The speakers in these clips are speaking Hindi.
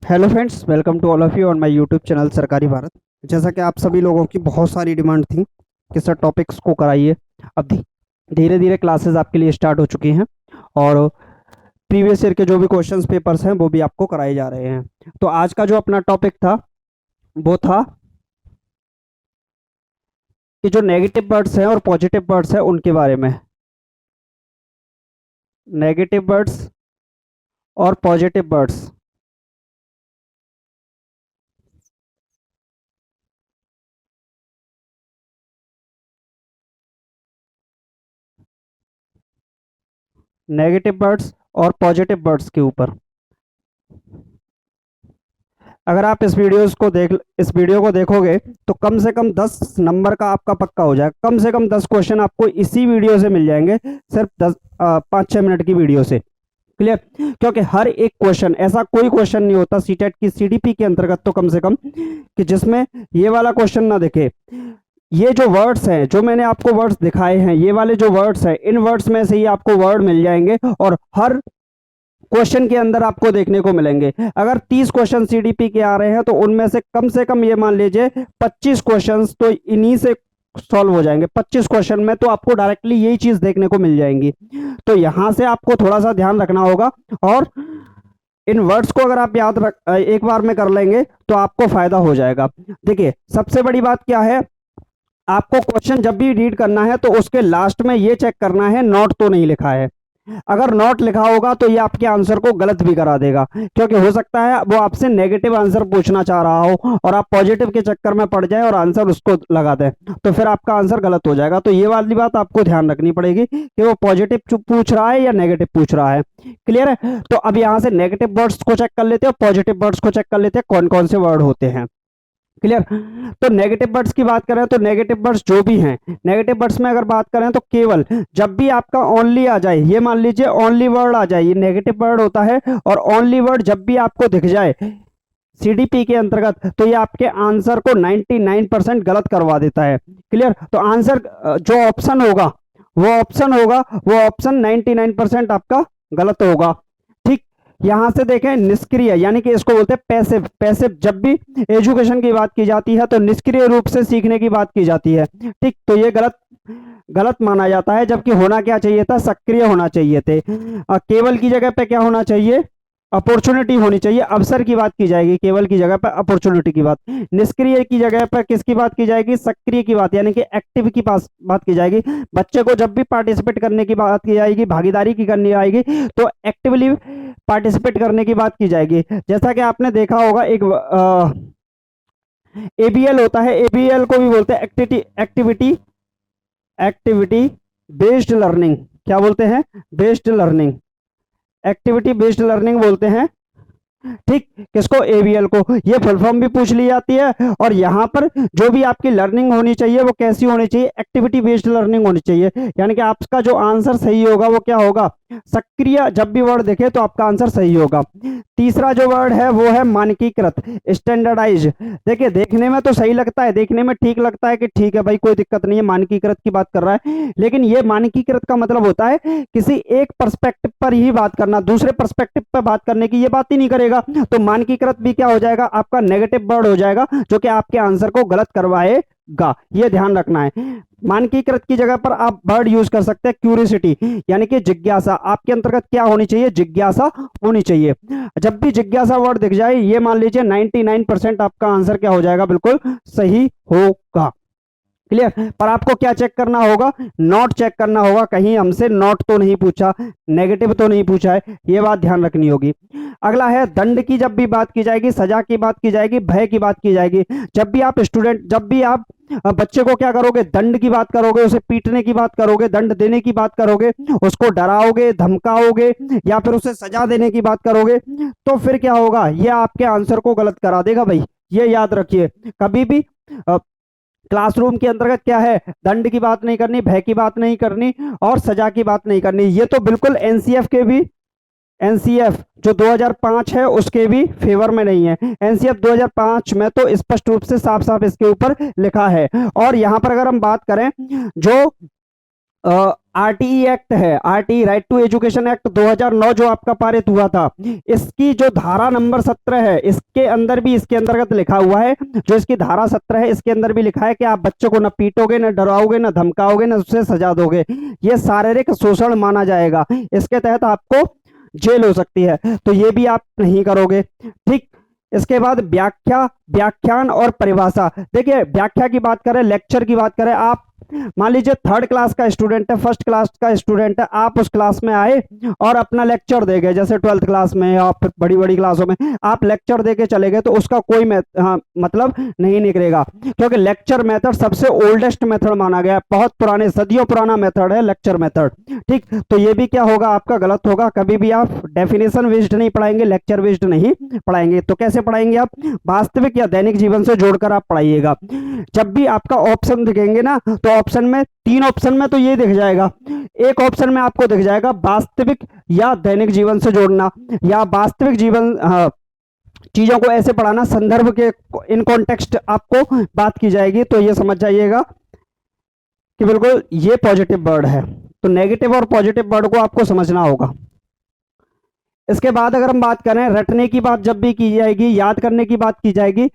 Hello friends, welcome to all of you on my YouTube channel Sarkari Bharat. जैसा कि आप सभी लोगों की बहुत सारी डिमांड थी कि सर टॉपिक्स को कराइए। अब धीरे धीरे क्लासेस आपके लिए स्टार्ट हो चुकी हैं और प्रीवियस ईयर के जो भी क्वेश्चंस पेपर्स हैं वो भी आपको कराए जा रहे हैं। तो आज का जो अपना टॉपिक था वो था कि जो नेगेटिव वर्ड्स हैं और पॉजिटिव वर्ड्स हैं उनके बारे में। नेगेटिव वर्ड्स और पॉजिटिव वर्ड्स। नेगेटिव वर्ड्स और पॉजिटिव वर्ड्स के ऊपर। अगर आप इस वीडियो को देखोगे तो कम से कम 10 नंबर का आपका पक्का हो जाएगा। कम से कम 10 क्वेश्चन आपको इसी वीडियो से मिल जाएंगे, सिर्फ 5-6 मिनट की वीडियो से। क्लियर? क्योंकि हर एक क्वेश्चन, ऐसा कोई क्वेश्चन नहीं होता सीटेट की सीडीपी के अंतर्गत तो कम से कम कि जिसमें ये वाला क्वेश्चन ना दिखे। ये जो वर्ड्स हैं, जो मैंने आपको वर्ड्स दिखाए हैं, ये वाले जो वर्ड्स हैं, इन वर्ड्स में से ही आपको वर्ड मिल जाएंगे और हर क्वेश्चन के अंदर आपको देखने को मिलेंगे। अगर 30 क्वेश्चन सीडीपी के आ रहे हैं तो उनमें से कम ये मान लीजिए 25 क्वेश्चंस तो इन्हीं से सॉल्व हो जाएंगे। 25 क्वेश्चन में तो आपको डायरेक्टली यही चीज देखने को मिल जाएंगी। तो यहां से आपको थोड़ा सा ध्यान रखना होगा और इन वर्ड्स को अगर आप एक बार में कर लेंगे तो आपको फायदा हो जाएगा। देखिए, सबसे बड़ी बात क्या है, आपको क्वेश्चन जब भी रीड करना है तो उसके लास्ट में ये चेक करना है नोट तो नहीं लिखा है। अगर नोट लिखा होगा तो ये आपके आंसर को गलत भी करा देगा, क्योंकि हो सकता है वो आपसे नेगेटिव आंसर पूछना चाह रहा हो और आप पॉजिटिव के चक्कर में पड़ जाए और आंसर उसको लगा दें, तो फिर आपका आंसर गलत हो जाएगा। तो ये वाली बात आपको ध्यान रखनी पड़ेगी कि वो पॉजिटिव पूछ रहा है या नेगेटिव पूछ रहा है। क्लियर है? तो अब यहाँ से नेगेटिव वर्ड्स को चेक कर लेते हैं और पॉजिटिव वर्ड्स को चेक कर लेते हैं कौन कौन से वर्ड होते हैं। क्लियर? तो नेगेटिव वर्ड्स की बात करें तो नेगेटिव वर्ड्स जो भी हैं, नेगेटिव वर्ड्स में अगर बात करें तो केवल जब भी आपका ओनली आ जाए, ये मान लीजिए ओनली वर्ड आ जाए, ये नेगेटिव वर्ड होता है। और ओनली वर्ड जब भी आपको दिख जाए सीडीपी के अंतर्गत तो ये आपके आंसर को 99% गलत करवा देता है। क्लियर? तो आंसर जो ऑप्शन 99% आपका गलत होगा। ठीक? यहां से देखें, निष्क्रिय यानी कि इसको बोलते हैं पैसिव। पैसिव जब भी एजुकेशन की बात की जाती है तो निष्क्रिय रूप से सीखने की बात की जाती है। ठीक? तो ये गलत गलत माना जाता है, जबकि होना क्या चाहिए था, सक्रिय होना चाहिए थे। केवल की जगह पे क्या होना चाहिए, अपॉर्चुनिटी होनी चाहिए। अवसर की बात की जाएगी, केवल की जगह पर अपॉर्चुनिटी की बात। निष्क्रिय की जगह पर किसकी बात की जाएगी, सक्रिय की बात, यानी कि एक्टिव की पास बात की जाएगी। बच्चे को जब भी पार्टिसिपेट करने की बात की जाएगी, भागीदारी की करनी आएगी, तो एक्टिवली पार्टिसिपेट करने की बात की जाएगी। जैसा कि आपने देखा होगा, एक एबीएल होता है, एबीएल को भी बोलते हैं एक्टिविटी एक्टिविटी बेस्ड लर्निंग। क्या बोलते हैं? Based learning, activity based learning बोलते हैं। ठीक? किसको? एबीएल को। ये फुल फॉर्म भी पूछ ली जाती है और यहाँ पर जो भी आपकी लर्निंग होनी चाहिए वो कैसी होनी चाहिए, एक्टिविटी बेस्ड लर्निंग होनी चाहिए। यानी कि आपका जो आंसर सही होगा वो क्या होगा, सक्रिय। जब भी वर्ड देखे तो आपका आंसर सही होगा। तीसरा जो वर्ड है वो है मानकीकृत, स्टैंडर्डाइज। देखिए, देखने में तो सही लगता है, देखने में ठीक लगता है कि ठीक है भाई, कोई दिक्कत नहीं है, मानकीकृत की बात कर रहा है। लेकिन ये मानकीकृत का मतलब होता है किसी एक पर्सपेक्टिव पर ही बात करना, दूसरे पर्सपेक्टिव पर बात करने की ये बात ही नहीं करेगा। तो मानकीकृत भी क्या हो जाएगा, आपका नेगेटिव वर्ड हो जाएगा, जो कि आपके आंसर को गलत करवाएगा। ये ध्यान रखना है। मानकीकृत की जगह पर आप वर्ड यूज कर सकते हैं क्यूरियोसिटी, यानी कि जिज्ञासा। आपके अंतर्गत क्या होनी चाहिए, जिज्ञासा होनी चाहिए। जब भी जिज्ञासा वर्ड दिख जाए, ये मान लीजिए 99% आपका आंसर क्या हो जाएगा, बिल्कुल सही होगा। क्लियर? पर आपको क्या चेक करना होगा, नोट चेक करना होगा, कहीं हमसे नोट तो नहीं पूछा, नेगेटिव तो नहीं पूछा है, ये बात ध्यान रखनी होगी। अगला है दंड की जब भी बात की जाएगी, सजा की बात की जाएगी, भय की बात की जाएगी। जब भी आप बच्चे को क्या करोगे, दंड की बात करोगे, उसे पीटने की बात करोगे, दंड देने की बात करोगे, उसको डराओगे, धमकाओगे या फिर उसे सजा देने की बात करोगे, तो फिर क्या होगा, ये आपके आंसर को गलत करा देगा भाई। ये याद रखिए, कभी भी क्लासरूम के अंतर्गत क्या है, दंड की बात नहीं करनी, भय की बात नहीं करनी और सजा की बात नहीं करनी। ये तो बिल्कुल एनसीएफ जो 2005 है उसके भी फेवर में नहीं है। एनसीएफ 2005 में तो स्पष्ट रूप से साफ साफ इसके ऊपर लिखा है। और यहां पर अगर हम बात करें, जो आरटीई एक्ट है, RTE right to education act 2009 जो आपका पारित हुआ था, इसकी जो धारा नंबर 17 है, इसके अंदर भी इसके अंतर्गत लिखा हुआ है, जो इसकी धारा 17 है इसके अंदर भी लिखा है कि आप बच्चों को न पीटोगे, न डराओगे, न धमकाओगे, न उससे सजा दोगे, ये शारीरिक शोषण माना जाएगा, इसके तहत आपको जेल हो सकती है, तो ये भी आप नहीं करोगे। ठीक, इसके बाद व्याख्या, व्याख्यान और परिभाषा। देखिए व्याख्या की बात करें, लेक्चर की बात करें, आप मान लीजिए थर्ड क्लास का स्टूडेंट है, फर्स्ट क्लास का स्टूडेंट है, आप उस क्लास में आए और अपना लेक्चर दे गए, जैसे 12th क्लास में या फिर बड़ी बड़ी क्लासों में आप लेक्चर दे के चले गए, तो उसका कोई मतलब नहीं निकलेगा, क्योंकि लेक्चर मेथड सबसे ओल्डेस्ट मेथड माना गया है, बहुत पुराने सदियों पुराना मेथड है लेक्चर मेथड। ठीक, तो ये भी क्या होगा आपका, गलत होगा, कभी भी आप डेफिनेशन बेस्ड नहीं पढ़ाएंगे, लेक्चर बेस्ड नहीं पढ़ाएंगे। तो कैसे पढ़ाएंगे आप, वास्तविक या दैनिक जीवन से जोड़कर आप पढ़ाइएगा। जब भी आपका ऑप्शन दिखेंगे ना, तो ऑप्शन में, तीन ऑप्शन में तो ये दिख जाएगा, एक ऑप्शन में आपको दिख जाएगा वास्तविक या दैनिक जीवन से जोड़ना, या वास्तविक जीवन चीजों को ऐसे पढ़ाना, संदर्भ के इन कॉन्टेक्स्ट आपको बात की जाएगी, तो ये समझ जाइएगा कि बिल्कुल ये पॉजिटिव वर्ड है। तो नेगेटिव और पॉजिटिव वर्ड को आपको समझना होगा। इसके बाद अगर हम बात करें, रटने की बात जब भी की जाएगी, याद करने की बात की जाएगी,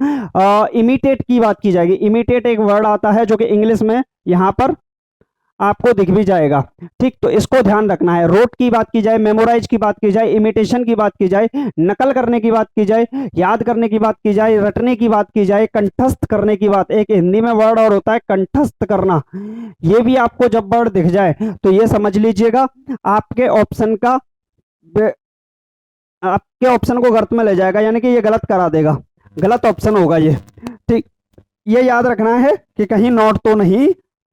इमिटेट की बात की जाएगी। इमिटेट एक वर्ड आता है जो कि इंग्लिश में यहां पर आपको दिख भी जाएगा। ठीक, तो इसको ध्यान रखना है। रोट की बात की जाए, मेमोराइज की बात की जाए, इमिटेशन की बात की जाए, नकल करने की बात की जाए, याद करने की बात की जाए, रटने की बात की जाए, कंठस्थ करने की बात, एक हिंदी में वर्ड और होता है कंठस्थ करना, ये भी आपको जब वर्ड दिख जाए तो ये समझ लीजिएगा आपके ऑप्शन का, आपके ऑप्शन को गलत में ले जाएगा, यानी कि ये गलत करा देगा, गलत ऑप्शन होगा ये। ठीक, ये याद रखना है कि कहीं नोट तो नहीं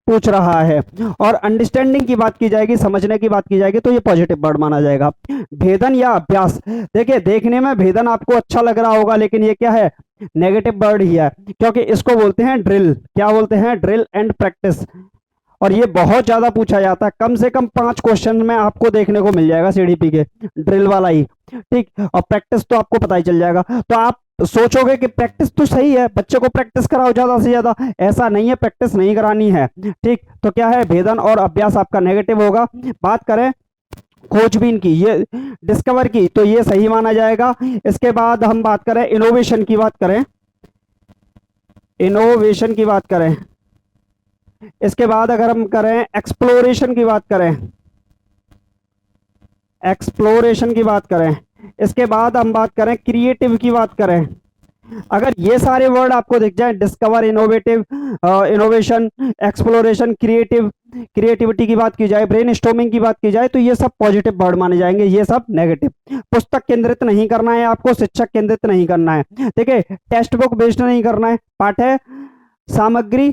पूछ रहा है। और अंडरस्टैंडिंग की बात की जाएगी, समझने की बात की जाएगी, तो ये पॉजिटिव वर्ड माना जाएगा। भेदन या अभ्यास, देखिए देखने में भेदन आपको अच्छा लग रहा होगा, लेकिन ये क्या है, नेगेटिव वर्ड ही है, क्योंकि इसको बोलते हैं ड्रिल। क्या बोलते हैं, ड्रिल एंड प्रैक्टिस। और ये बहुत ज्यादा पूछा जाता है, कम से कम 5 क्वेश्चन में आपको देखने को मिल जाएगा सीडीपी के, ड्रिल वाला ही। ठीक, और प्रैक्टिस तो आपको पता ही चल जाएगा। तो आप सोचोगे कि प्रैक्टिस तो सही है, बच्चे को प्रैक्टिस कराओ ज्यादा से ज्यादा, ऐसा नहीं है, प्रैक्टिस नहीं करानी है। ठीक, तो क्या है, भेदन और अभ्यास आपका नेगेटिव होगा। बात करें खोजबीन की, ये डिस्कवर की, तो ये सही माना जाएगा। इसके बाद हम बात करें इनोवेशन की बात करें, इनोवेशन की बात करें, इसके बाद अगर हम करें एक्सप्लोरेशन की बात करें, एक्सप्लोरेशन की बात करें, इसके बाद हम बात करें क्रिएटिव की बात करें, अगर ये सारे वर्ड आपको दिख जाए, discover, innovative, innovation, exploration, creative, creativity की बात की जाए, ब्रेनस्टॉर्मिंग की बात की जाए, तो ये सब पॉजिटिव वर्ड माने जाएंगे, ये सब नेगेटिव। पुस्तक केंद्रित नहीं करना है आपको, शिक्षक केंद्रित नहीं करना है, ठीक है, टेक्स्ट बुक बेस्ड नहीं करना है, पाठ्य सामग्री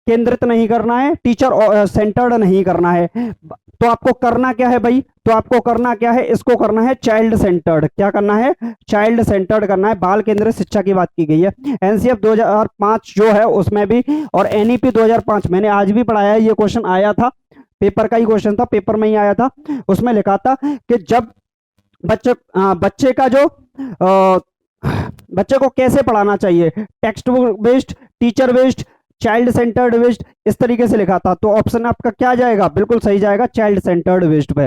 केंद्रित नहीं करना है, टीचर सेंटर्ड नहीं करना है। तो आपको करना क्या है भाई, तो आपको करना क्या है, इसको करना है चाइल्ड सेंटर्ड। क्या करना है, चाइल्ड सेंटर्ड करना है, बाल केंद्रित शिक्षा की बात की गई है। एनसीएफ 2005 जो है उसमें भी, और एनईपी 2005 मैंने आज भी पढ़ाया है, ये क्वेश्चन आया था, पेपर का ही क्वेश्चन था, पेपर में ही आया था। उसमें लिखा था कि जब बच्चे का जो बच्चे को कैसे पढ़ाना चाहिए, text book based, teacher based, child centred based, इस तरीके से लिखा था। तो ऑप्शन आपका क्या जाएगा, बिल्कुल सही जाएगा, चाइल्ड सेंटर्ड बेस्ड पे।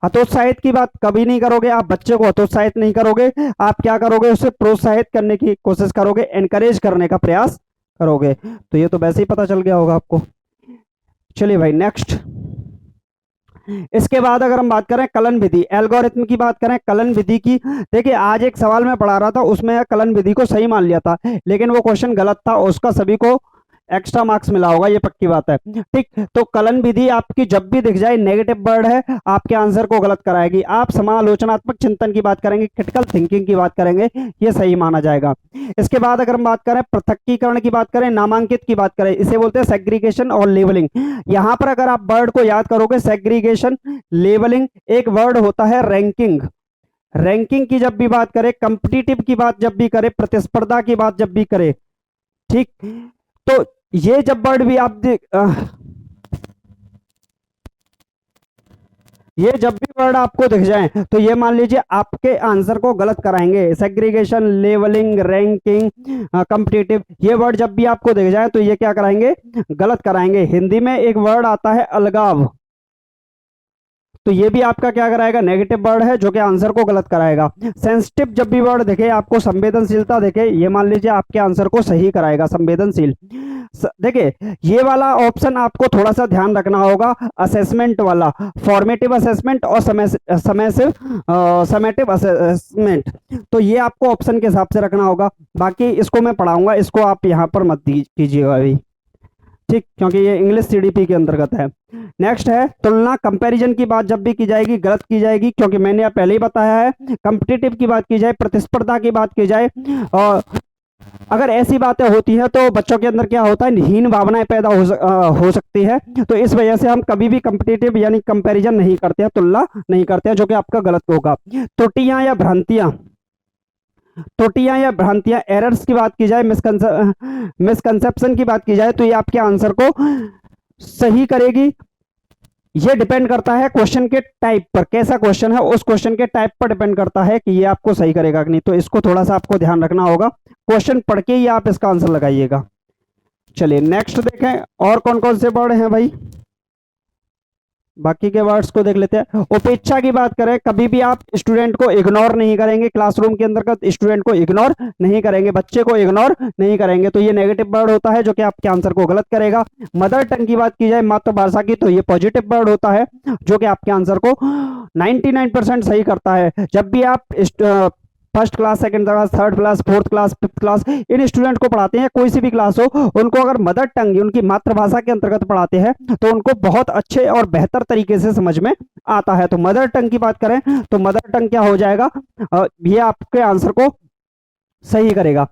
हतोत्साहित की बात कभी नहीं करोगे आप, बच्चे को हतोत्साहित नहीं करोगे आप, क्या करोगे, उसे प्रोत्साहित करने की कोशिश करोगे, एनकरेज करने का प्रयास करोगे। तो ये तो वैसे ही पता चल गया होगा आपको। चलिए भाई नेक्स्ट। इसके बाद अगर हम बात करें कलन विधि, एल्गोरिथम की बात करें, कलन विधि की, देखिए आज एक सवाल मैं पढ़ा रहा था, उसमें कलन विधि को सही मान लिया था, लेकिन वो क्वेश्चन गलत था, उसका सभी को एक्स्ट्रा मार्क्स मिला होगा, ये पक्की बात है। ठीक, तो कलन विधि आपकी जब भी दिख जाए नेगेटिव वर्ड है, आपके आंसर को गलत कराएगी। आप समालोचनात्मक चिंतन की बात करेंगे, क्रिटिकल थिंकिंग की बात करेंगे, ये सही माना जाएगा। इसके बाद अगर हम बात करें पृथक्कीकरण की बात करें, नामांकित की बात करें, इसे बोलते हैं सेग्रीगेशन और लेबलिंग। यहां पर अगर आप वर्ड को याद करोगे, सेग्रीगेशन, लेबलिंग, एक वर्ड होता है रैंकिंग। रैंकिंग की जब भी बात करें, कंपिटिटिव की बात जब भी करें, प्रतिस्पर्धा की बात जब भी करें, ठीक, तो ये जब वर्ड भी आप ये जब भी वर्ड आपको दिख जाए तो ये मान लीजिए आपके आंसर को गलत कराएंगे। सेग्रीगेशन, लेवलिंग, रैंकिंग, कॉम्पिटिटिव, ये वर्ड जब भी आपको दिख जाए तो ये क्या कराएंगे, गलत कराएंगे। हिंदी में एक वर्ड आता है अलगाव, तो ये भी आपका क्या कराएगा, नेगेटिव वर्ड है जो कि आंसर को गलत कराएगा। सेंसिटिव जब भी वर्ड दिखे आपको, संवेदनशीलता दिखे, ये मान लीजिए आपके आंसर को सही कराएगा, संवेदनशील। देखिए ये वाला ऑप्शन आपको थोड़ा सा ध्यान रखना होगा, असेसमेंट वाला, फॉर्मेटिव असेसमेंट और समेटिव असेसमेंट, तो ये आपको ऑप्शन के हिसाब से रखना होगा। बाकी इसको मैं पढ़ाऊंगा, इसको आप यहाँ पर मत कीजिएगा अभी, ठीक, क्योंकि ये इंग्लिश सीडीपी के अंतर्गत है। नेक्स्ट है तुलना, कंपैरिजन की बात जब भी की जाएगी गलत की जाएगी, क्योंकि मैंने आप पहले ही बताया है। कॉम्पिटिटिव की बात की जाए, प्रतिस्पर्धा की बात की जाए, और अगर ऐसी बातें होती हैं तो बच्चों के अंदर क्या होता है, हीन भावनाएं पैदा हो सकती है, तो इस वजह से हम कभी भी कॉम्पिटिटिव यानी कंपैरिजन नहीं करते हैं, तुलना नहीं करते हैं, जो कि आपका गलत होगा। त्रुटियां या भ्रांतियां, त्रुटियां या भ्रांतियां, एरर्स की बात की जाए, मिसकंसेप्शन की बात की जाए, तो ये आपके आंसर को सही करेगी। ये डिपेंड करता है क्वेश्चन के टाइप पर, कैसा क्वेश्चन है उस क्वेश्चन के टाइप पर डिपेंड करता है कि ये आपको सही करेगा कि नहीं, तो इसको थोड़ा सा आपको ध्यान रखना होगा, क्वेश्चन पढ़ के ही आप इसका आंसर लगाइएगा। चलिए नेक्स्ट देखें और कौन कौन से वर्ड हैं भाई, बाकी के वर्ड्स को देख लेते हैं। उपेक्षा की बात करें, कभी भी आप स्टूडेंट को इग्नोर नहीं करेंगे, क्लासरूम के अंतर्गत स्टूडेंट को इग्नोर नहीं करेंगे, बच्चे को इग्नोर नहीं करेंगे, तो ये नेगेटिव वर्ड होता है जो कि आपके आंसर को गलत करेगा। मदर टंग की बात की जाए, मातृभाषा की, तो ये पॉजिटिव वर्ड होता है जो कि आपके आंसर को 99% सही करता है। जब भी आप first class, second class, third class, fourth class, fifth class, इन स्टूडेंट को पढ़ाते हैं, कोई सी भी क्लास हो, उनको अगर मदर टंग उनकी मातृभाषा के अंतर्गत पढ़ाते हैं तो उनको बहुत अच्छे और बेहतर तरीके से समझ में आता है। तो मदर टंग की बात करें तो मदर टंग क्या हो जाएगा, ये आपके आंसर को सही करेगा।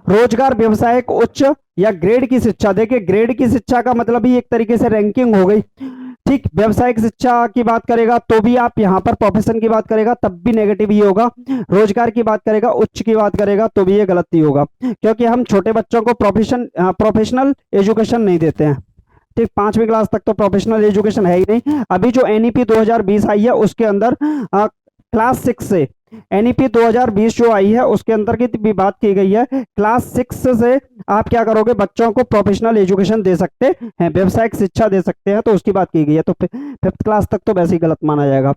रोजगार, व्यवसायिक, उच्च या ग्रेड की शिक्षा, देखिए ग्रेड की शिक्षा का मतलब ही एक तरीके से रैंकिंग हो गई, ठीक। व्यवसायिक शिक्षा की बात करेगा तो भी आप यहाँ पर प्रोफेशन की बात करेगा तब भी नेगेटिव ही होगा। रोजगार की बात करेगा, उच्च की बात करेगा तो भी ये गलत ही होगा, क्योंकि हम छोटे बच्चों को प्रोफेशनल एजुकेशन नहीं देते हैं, ठीक। 5वीं क्लास तक तो प्रोफेशनल एजुकेशन है ही नहीं। अभी जो एनईपी 2020 आई है उसके अंदर क्लास 6 से, एनईपी 2020 जो आई है उसके अंदर की भी बात की गई है, क्लास 6 से आप क्या करोगे, बच्चों को प्रोफेशनल एजुकेशन दे सकते हैं, व्यवसायिक शिक्षा दे सकते हैं, तो उसकी बात की गई है। तो 5th क्लास तक तो वैसे ही गलत माना जाएगा।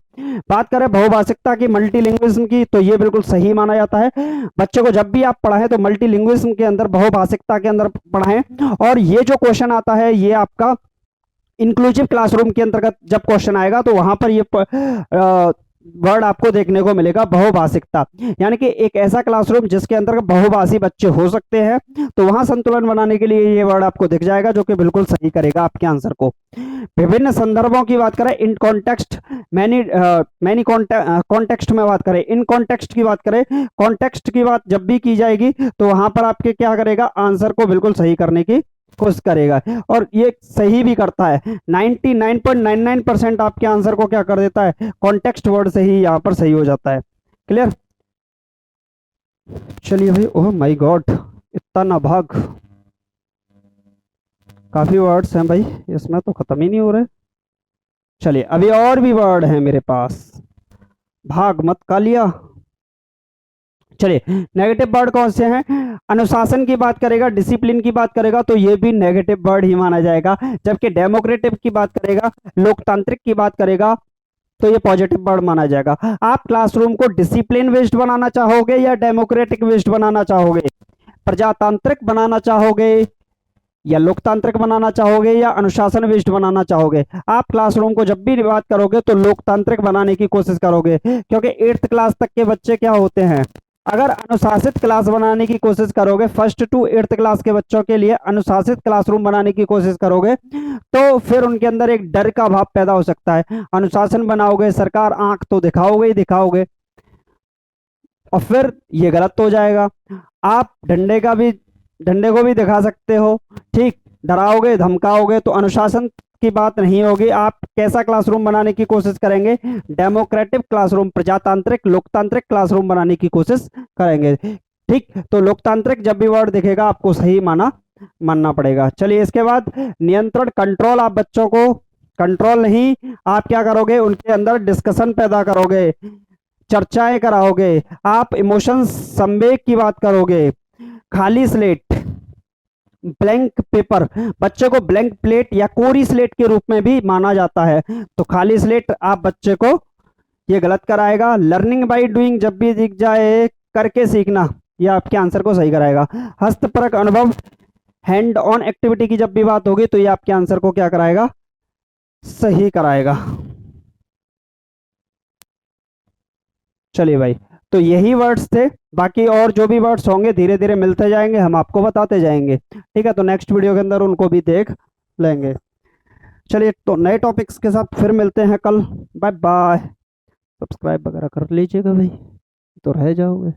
बात करें बहुभाषिकता की, मल्टीलिंग्विज्म की, तो ये बिल्कुल सही माना जाता है। बच्चे को जब भी आप पढ़ाएं तो मल्टीलिंग्विज्म के अंदर, बहुभाषिकता के अंदर पढ़ाएं। और ये जो क्वेश्चन आता है ये आपका इंक्लूसिव क्लासरूम के अंतर्गत जब क्वेश्चन आएगा तो वहां पर ये वर्ड आपको देखने को मिलेगा, बहुभाषिकता, यानी कि एक ऐसा क्लासरूम जिसके अंदर बहुभाषी बच्चे हो सकते हैं, तो वहां संतुलन बनाने के लिए ये वर्ड आपको दिख जाएगा जो कि बिल्कुल सही करेगा आपके आंसर को। विभिन्न संदर्भों की बात करें, इन कॉन्टेक्स्ट, मैनी कॉन्टेक्स्ट में बात करें, इन कॉन्टेक्स्ट की बात करें, कॉन्टेक्स्ट की बात जब भी की जाएगी तो वहां पर आपके क्या करेगा, आंसर को बिल्कुल सही करने की कोशिश करेगा, और ये सही भी करता है। 99.99% आपके आंसर को क्या कर देता है, कॉन्टेक्स्ट वर्ड से ही यहाँ पर सही हो जाता है। क्लियर। चलिए भाई, ओह माय गॉड, इतना ना भाग, काफी वर्ड्स हैं भाई, इसमें तो खत्म ही नहीं हो रहे। चलिए अभी और भी वर्ड हैं मेरे पास, भाग मत कालिया। चलिए नेगेटिव वर्ड कौन से हैं, अनुशासन की बात करेगा, डिसिप्लिन की बात करेगा तो ये भी नेगेटिव वर्ड ही माना जाएगा, जबकि डेमोक्रेटिक की बात करेगा, लोकतांत्रिक की बात करेगा तो ये पॉजिटिव वर्ड माना जाएगा। आप क्लासरूम को डिसिप्लिन बेस्ड बनाना चाहोगे या डेमोक्रेटिक बेस्ड बनाना चाहोगे, प्रजातांत्रिक बनाना चाहोगे या लोकतांत्रिक बनाना चाहोगे या अनुशासन बेस्ड बनाना चाहोगे। आप क्लासरूम को जब भी बात करोगे तो लोकतांत्रिक बनाने की कोशिश करोगे, क्योंकि 8th क्लास तक के बच्चे क्या होते हैं, अगर अनुशासित क्लास बनाने की कोशिश करोगे, 1st to 8th क्लास के बच्चों के लिए अनुशासित क्लासरूम बनाने की कोशिश करोगे तो फिर उनके अंदर एक डर का भाव पैदा हो सकता है। अनुशासन बनाओगे, सरकार आंख तो दिखाओगे ही दिखाओगे, और फिर ये गलत हो जाएगा। आप डंडे को भी दिखा सकते हो, ठीक, डराओगे धमकाओगे तो अनुशासन की बात नहीं होगी। आप कैसा क्लासरूम बनाने की कोशिश करेंगे, डेमोक्रेटिक क्लासरूम, प्रजातांत्रिक लोकतांत्रिक क्लासरूम बनाने की कोशिश करेंगे, ठीक। तो लोकतांत्रिक जब भी वर्ड दिखेगा आपको सही मानना पड़ेगा। चलिए इसके बाद नियंत्रण, कंट्रोल, आप बच्चों को कंट्रोल नहीं, आप क्या करोगे, उनके अंदर डिस्कशन पैदा करोगे, चर्चाएं कराओगे, आप इमोशंस, संवेग की बात करोगे। खाली स्लेट, ब्लैंक पेपर, बच्चे को ब्लैंक प्लेट या कोरी स्लेट के रूप में भी माना जाता है। तो खाली स्लेट आप बच्चे को ये गलत कराएगा। लर्निंग बाय डूइंग जब भी दिख जाए, करके सीखना, ये आपके आंसर को सही कराएगा। हस्तपरक अनुभव, हैंड ऑन एक्टिविटी की जब भी बात होगी तो ये आपके आंसर को क्या कराएगा, सही कराएगा। चलिए भाई, तो यही वर्ड्स थे, बाकी और जो भी वर्ड्स होंगे धीरे धीरे मिलते जाएंगे, हम आपको बताते जाएंगे। ठीक है, तो नेक्स्ट वीडियो के अंदर उनको भी देख लेंगे। चलिए, तो नए टॉपिक्स के साथ फिर मिलते हैं कल। Bye bye. सब्सक्राइब वगैरह कर लीजिएगा भाई, तो रह जाओगे।